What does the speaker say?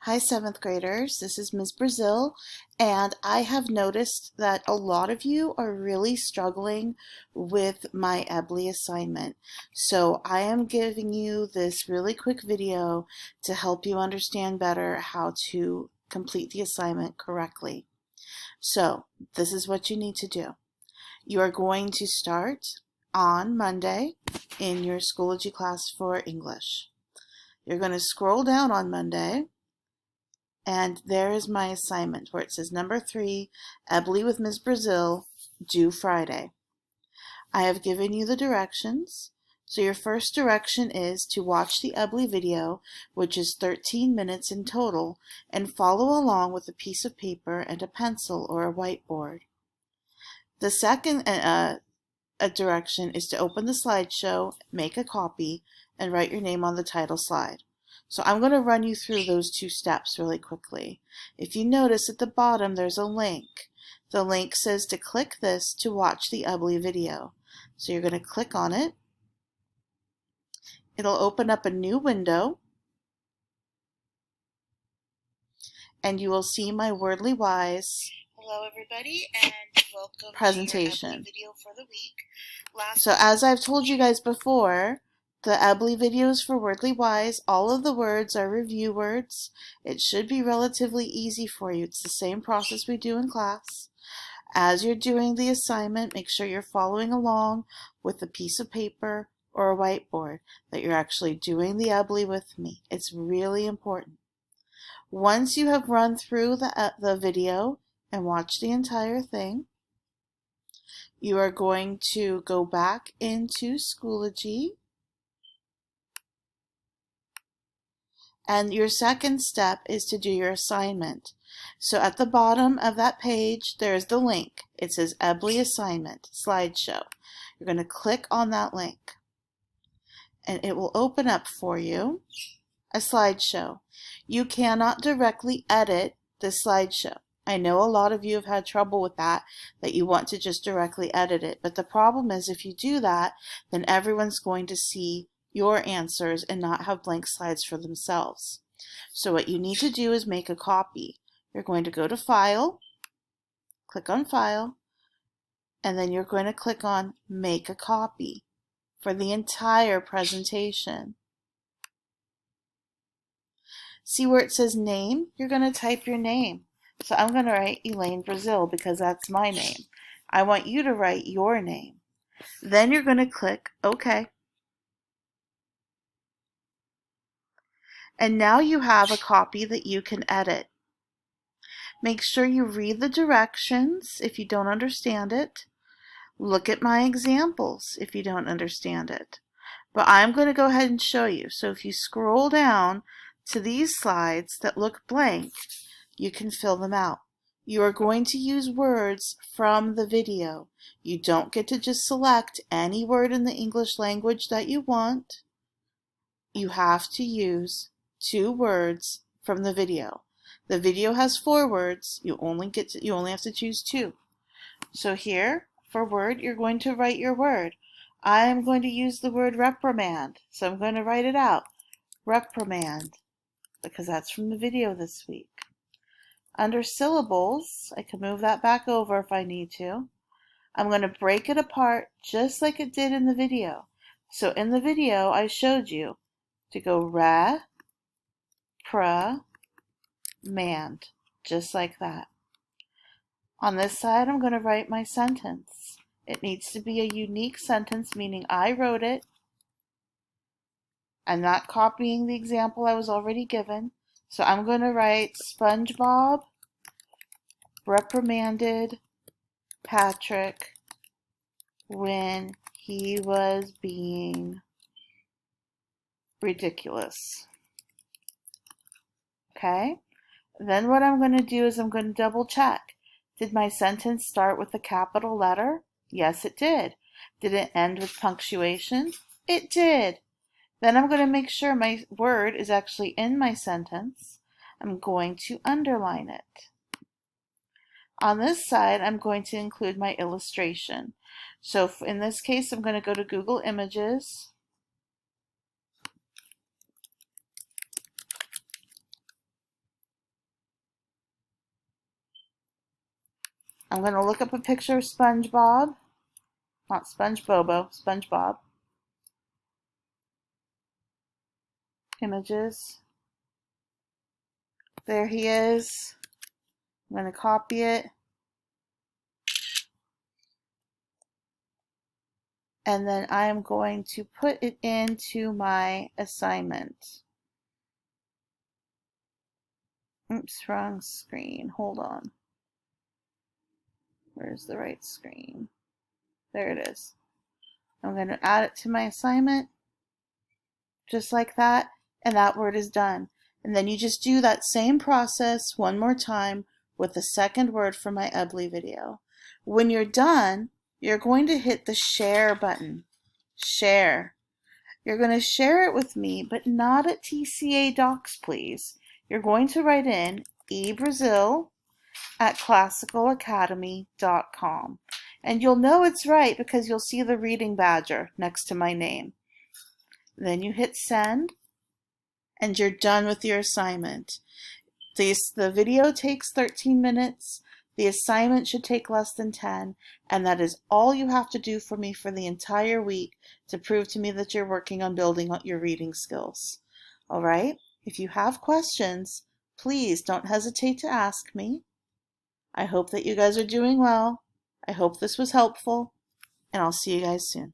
Hi, 7th graders. This is Ms. Brazil, and I have noticed that a lot of you are really struggling with my EBLI assignment. So I am giving you this really quick video to help you understand better how to complete the assignment correctly. So this is what you need to do. You are going to start on Monday in your Schoology class for English. You're going to scroll down on Monday. And there is my assignment where it says number 3, EBLI with Ms. Brazil, due Friday. I have given you the directions. So your first direction is to watch the EBLI video, which is 13 minutes in total, and follow along with a piece of paper and a pencil or a whiteboard. The second direction is to open the slideshow, make a copy, and write your name on the title slide. So I'm going to run you through those two steps really quickly. If you notice at the bottom there's a link. The link says to click this to watch the EBLI video. So you're going to click on it. It'll open up a new window. And you will see my Wordly Wise Hello everybody and welcome presentation. to your EBLI video for the week. So as I've told you guys before, the EBLI videos for Wordly Wise, all of the words are review words. It should be relatively easy for you. It's the same process we do in class. As you're doing the assignment, make sure you're following along with a piece of paper or a whiteboard, that you're actually doing the EBLI with me. It's really important. Once you have run through the video and watched the entire thing, you are going to go back into Schoology. And your second step is to do your assignment. So at the bottom of that page, there's the link. It says EBLI Assignment Slideshow. You're going to click on that link. And it will open up for you a slideshow. You cannot directly edit the slideshow. I know a lot of you have had trouble with that you want to just directly edit it. But the problem is if you do that, then everyone's going to see your answers and not have blank slides for themselves. So what you need to do is make a copy. You're going to go to File, click on File, and then you're going to click on Make a Copy for the entire presentation. See where it says name? You're going to type your name. So I'm going to write Elaine Brazil because that's my name. I want you to write your name. Then you're going to click OK. And now you have a copy that you can edit. Make sure you read the directions if you don't understand it. Look at my examples if you don't understand it. But I'm going to go ahead and show you. So if you scroll down to these slides that look blank, you can fill them out. You are going to use words from the video. You don't get to just select any word in the English language that you want. You have to use 2 words from the video. The video has 4 words. You only have to choose 2. So here, for word, you're going to write your word. I am going to use the word reprimand. So I'm going to write it out. Reprimand, because that's from the video this week. Under syllables, I can move that back over if I need to. I'm going to break it apart just like it did in the video. So in the video, I showed you to go reprimand, just like that. On this side, I'm going to write my sentence. It needs to be a unique sentence, meaning I wrote it. I'm not copying the example I was already given. So I'm going to write SpongeBob reprimanded Patrick when he was being ridiculous. Okay? Then what I'm going to do is I'm going to double check. Did my sentence start with a capital letter? Yes, it did. Did it end with punctuation? It did. Then I'm going to make sure my word is actually in my sentence. I'm going to underline it. On this side, I'm going to include my illustration. So in this case, I'm going to go to Google Images. I'm going to look up a picture of SpongeBob. Not SpongeBobo, SpongeBob. Images. There he is. I'm going to copy it. And then I am going to put it into my assignment. Oops, wrong screen. Hold on. Where's the right screen? There it is. I'm going to add it to my assignment, just like that, and that word is done. And then you just do that same process one more time with the second word for my EBLI video. When you're done, you're going to hit the share button. Share. You're going to share it with me, but not at TCA Docs, please. You're going to write in eBrazil@classicalacademy.com. And you'll know it's right because you'll see the reading badger next to my name. Then you hit send, and you're done with your assignment. The video takes 13 minutes. The assignment should take less than 10, and that is all you have to do for me for the entire week to prove to me that you're working on building your reading skills. All right? If you have questions, please don't hesitate to ask me. I hope that you guys are doing well. I hope this was helpful, and I'll see you guys soon.